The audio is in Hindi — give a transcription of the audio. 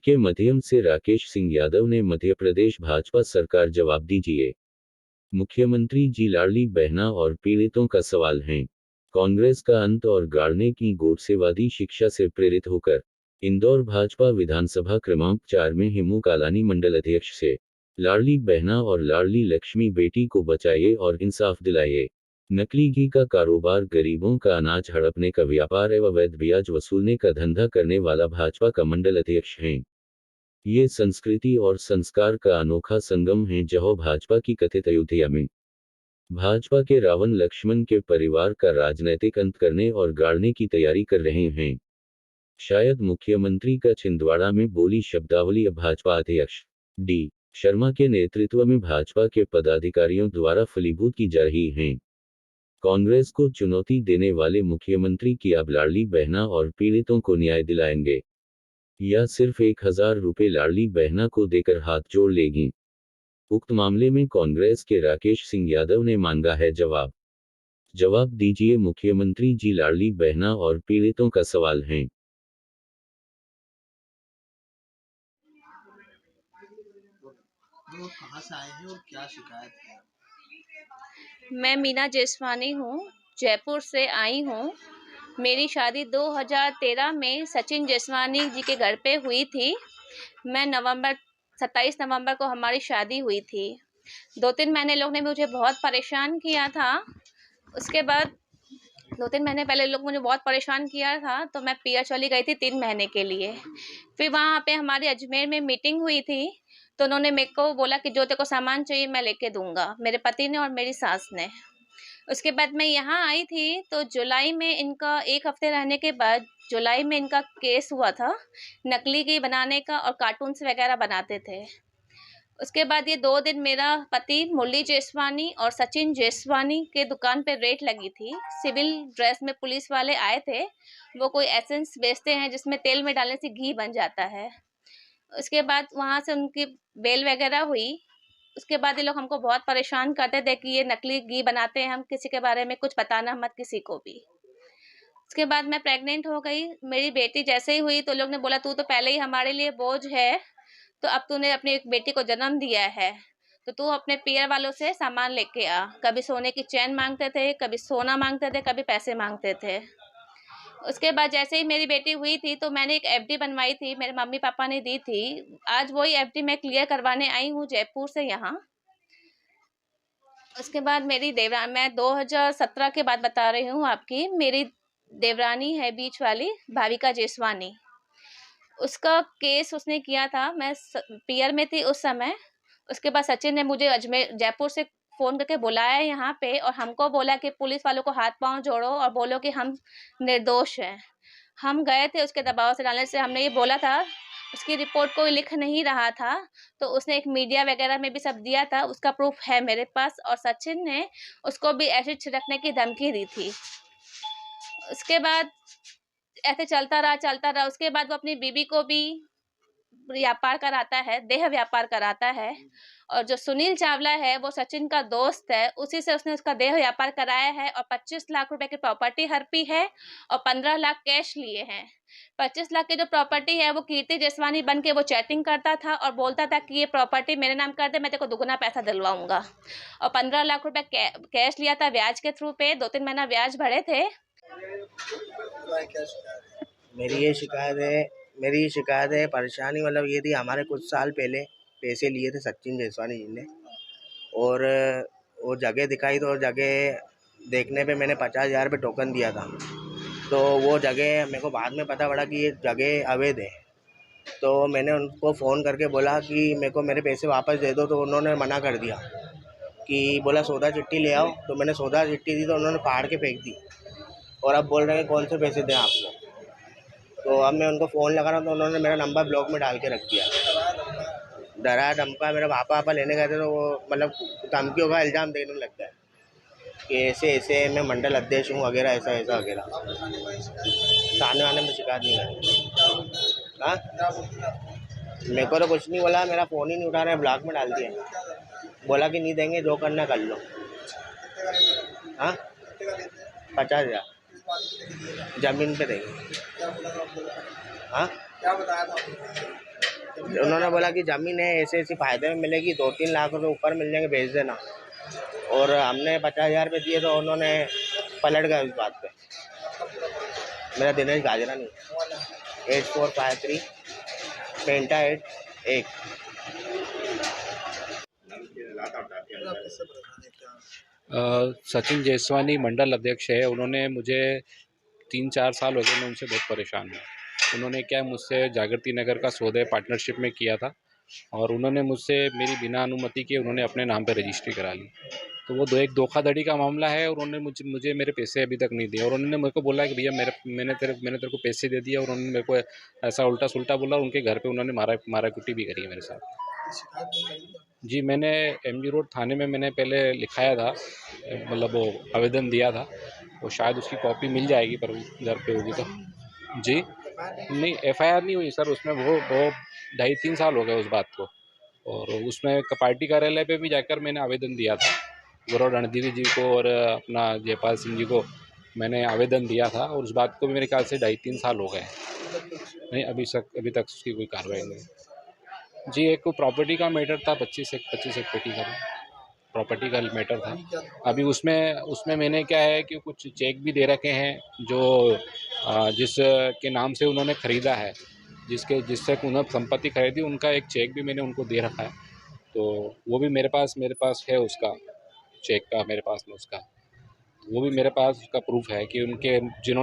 के माध्यम से राकेश सिंह यादव ने मध्य प्रदेश भाजपा सरकार जवाब दीजिए। मुख्यमंत्री जी लाडली बहना और पीड़ितों का सवाल है। कांग्रेस का अंत और गाड़ने की गोडसेवादी शिक्षा से प्रेरित होकर इंदौर भाजपा विधानसभा क्रमांक 4 में हेमू कालानी मंडल अध्यक्ष से लाडली बहना और लाडली लक्ष्मी बेटी को बचाइए और इंसाफ दिलाइए। नकली घी का कारोबार, गरीबों का अनाज हड़पने का व्यापार एवं अवैध ब्याज वसूलने का धंधा करने वाला भाजपा का मंडल अध्यक्ष हैं। ये संस्कृति और संस्कार का अनोखा संगम है, जहां भाजपा की कथित अयोध्या में भाजपा के रावण लक्ष्मण के परिवार का राजनैतिक अंत करने और गाड़ने की तैयारी कर रहे हैं। शायद मुख्यमंत्री का छिंदवाड़ा में बोली शब्दावली अब भाजपा अध्यक्ष डी शर्मा के नेतृत्व में भाजपा के पदाधिकारियों द्वारा फलीभूत की जा रही है। कांग्रेस को चुनौती देने वाले मुख्यमंत्री की अब लाडली बहना और पीड़ितों को न्याय दिलाएंगे या सिर्फ 1000 रुपए लाडली बहना को देकर हाथ जोड़ लेगी। उक्त मामले में कांग्रेस के राकेश सिंह यादव ने मांगा है जवाब। जवाब दीजिए मुख्यमंत्री जी, लाडली बहना और पीड़ितों का सवाल है। वो कहाँ से आए हैं और क्या शिकायत है? मैं मीना जेसवानी हूँ, जयपुर से आई हूँ। मेरी शादी 2013 में सचिन जेसवानी जी के घर पे हुई थी। 27 नवंबर को हमारी शादी हुई थी। 2-3 महीने लोग ने मुझे बहुत परेशान किया था। उसके बाद 2-3 महीने पहले लोग मुझे बहुत परेशान किया था, तो मैं पीयर चली गई थी 3 महीने के लिए। फिर वहाँ पे हमारे अजमेर में मीटिंग हुई थी, तो उन्होंने मेरे को बोला कि जो तेरे को सामान चाहिए मैं लेके दूंगा, मेरे पति ने और मेरी सास ने। उसके बाद मैं यहाँ आई थी, तो जुलाई में इनका 1 हफ्ते रहने के बाद जुलाई में इनका केस हुआ था, नकली घी बनाने का और कार्टून्स वगैरह बनाते थे। उसके बाद ये 2 दिन मेरा पति मुरली जेसवानी और सचिन जेसवानी के दुकान पे रेड लगी थी। सिविल ड्रेस में पुलिस वाले आए थे। वो कोई एसेंस बेचते हैं जिसमें तेल में डालने से घी बन जाता है। उसके बाद वहाँ से उनकी बेल वगैरह हुई। उसके बाद ये लोग हमको बहुत परेशान करते थे कि ये नकली घी बनाते हैं, हम किसी के बारे में कुछ बताना मत किसी को भी। उसके बाद मैं प्रेग्नेंट हो गई। मेरी बेटी जैसे ही हुई तो लोग ने बोला तू तो पहले ही हमारे लिए बोझ है, तो अब तूने अपनी एक बेटी को जन्म दिया है, तो तू अपने पियर वालों से सामान लेके आ। कभी सोने की चैन मांगते थे, कभी सोना मांगते थे, कभी पैसे मांगते थे। उसके बाद जैसे ही मेरी बेटी हुई थी तो मैंने एक एफडी बनवाई थी, मेरे मम्मी पापा ने दी थी। आज वही एफडी मैं क्लियर करवाने आई हूँ जयपुर से यहाँ। उसके बाद मैं 2017 के बाद बता रही हूँ आपकी, मेरी देवरानी है बीच वाली, भाविका जेसवानी। उसका केस उसने किया था, मैं पीयर में थी उस समय। उसके बाद सचिन ने मुझे अजमेर जयपुर से फ़ोन करके बुलाया यहाँ पे और हमको बोला कि पुलिस वालों को हाथ पांव जोड़ो और बोलो कि हम निर्दोष हैं। हम गए थे, उसके दबाव से डालने से हमने ये बोला था। उसकी रिपोर्ट कोई लिख नहीं रहा था, तो उसने एक मीडिया वगैरह में भी सब दिया था, उसका प्रूफ है मेरे पास। और सचिन ने उसको भी एसिड छिड़कने की धमकी दी थी। उसके बाद ऐसे चलता रहा। उसके बाद वो अपनी बीवी को भी व्यापार कराता है, देह व्यापार कराता है। और जो सुनील चावला है वो सचिन का दोस्त है, उसी से उसने उसका देह व्यापार कराया है और 25 लाख रुपए की प्रॉपर्टी हड़पी है और 15 लाख कैश लिए हैं। 25 लाख की जो प्रॉपर्टी है वो कीर्ति जेसवानी बन के वो चैटिंग करता था और बोलता था कि ये प्रॉपर्टी मेरे नाम कर दे, मैं तेरे को दुगुना पैसा दिलवाऊंगा। और 15 लाख रुपए कैश लिया था ब्याज के थ्रू पे, 2-3 महीना ब्याज भरे थे। मेरी ये शिकायत है परेशानी मतलब ये थी, हमारे कुछ साल पहले पैसे लिए थे सचिन जेसवानी जी ने, और वो जगह दिखाई, तो जगह देखने पे मैंने 50,000 रुपये टोकन दिया था। तो वो जगह मेरे को बाद में पता पड़ा कि ये जगह अवैध है। तो मैंने उनको फ़ोन करके बोला कि मेरे को मेरे पैसे वापस दे दो, तो उन्होंने मना कर दिया कि बोला सौदा चिट्ठी ले आओ। तो मैंने सौदा चिट्ठी दी तो उन्होंने फाड़ के फेंक दी, और अब बोल रहे हैं कौन से पैसे दें आपको। तो अब मैं उनको फ़ोन लगा रहा हूँ तो उन्होंने मेरा नंबर ब्लॉक में डाल के रख दिया। डरा धमका, मेरा पापा लेने गए थे तो वो मतलब धमकियों का इल्ज़ाम देने लग गया कि ऐसे ऐसे मैं मंडल अध्यक्ष हूँ वगैरह, ऐसा ऐसा वगैरह। थाने वाने में शिकायत नहीं करी। हाँ, मेरे को तो कुछ नहीं बोला, मेरा फ़ोन ही नहीं उठा रहे, ब्लॉक में डाल दिया। बोला कि नहीं देंगे, जो करना कर लो। हाँ, 50,000 ज़मीन पे देंगे। हाँ, क्या बताया था? उन्होंने बोला कि ज़मीन है ऐसे ऐसी फ़ायदे में मिलेगी, 2-3 लाख रुपए ऊपर मिल जाएंगे, भेज देना। और हमने 50,000 रुपये दिए तो उन्होंने पलट गए उस बात पे। मेरा दिनेश गाजरानी 8453 पेंटा 8 सचिन जेसवानी मंडल अध्यक्ष है। उन्होंने मुझे 3-4 साल हो गए, मैं उनसे बहुत परेशान हूँ। उन्होंने क्या मुझसे जागृति नगर का सौदे पार्टनरशिप में किया था और उन्होंने मुझसे मेरी बिना अनुमति के उन्होंने अपने नाम पे रजिस्ट्री करा ली। तो वो एक धोखाधड़ी का मामला है और उन्होंने मुझे मेरे पैसे अभी तक नहीं दिए और उन्होंने मेरे को बोला कि भैया मैंने तेरे को पैसे दे दिए और उन्होंने मेरे को ऐसा उल्टा सुल्टा बोला। उनके घर पे उन्होंने मारा कुटी भी करी है मेरे साथ। जी, मैंने एमजी रोड थाने में मैंने पहले लिखाया था, मतलब वो आवेदन दिया था। वो शायद उसकी कॉपी मिल जाएगी पर घर पे होगी तो। जी नहीं, एफआईआर नहीं हुई सर, उसमें वो 2.5-3 साल हो गए उस बात को। और उसमें पार्टी कार्यालय पे भी जाकर मैंने आवेदन दिया था, गौरव रणधीरी जी को और अपना जयपाल सिंह जी को मैंने आवेदन दिया था और उस बात को मेरे ख्याल से 2.5-3 साल हो गए नहीं, अभी तक उसकी कोई कार्रवाई नहीं। जी, एक प्रॉपर्टी का मैटर था, 25 एक पेटी का प्रॉपर्टी का मैटर था। अभी उसमें मैंने क्या है कि कुछ चेक भी दे रखे हैं जो जिस के नाम से उन्होंने ख़रीदा है, जिससे उन्होंने संपत्ति खरीदी, उनका एक चेक भी मैंने उनको दे रखा है। तो वो भी मेरे पास है, उसका चेक का मेरे पास में उसका वो भी मेरे पास उसका प्रूफ है कि उनके जिन्होंने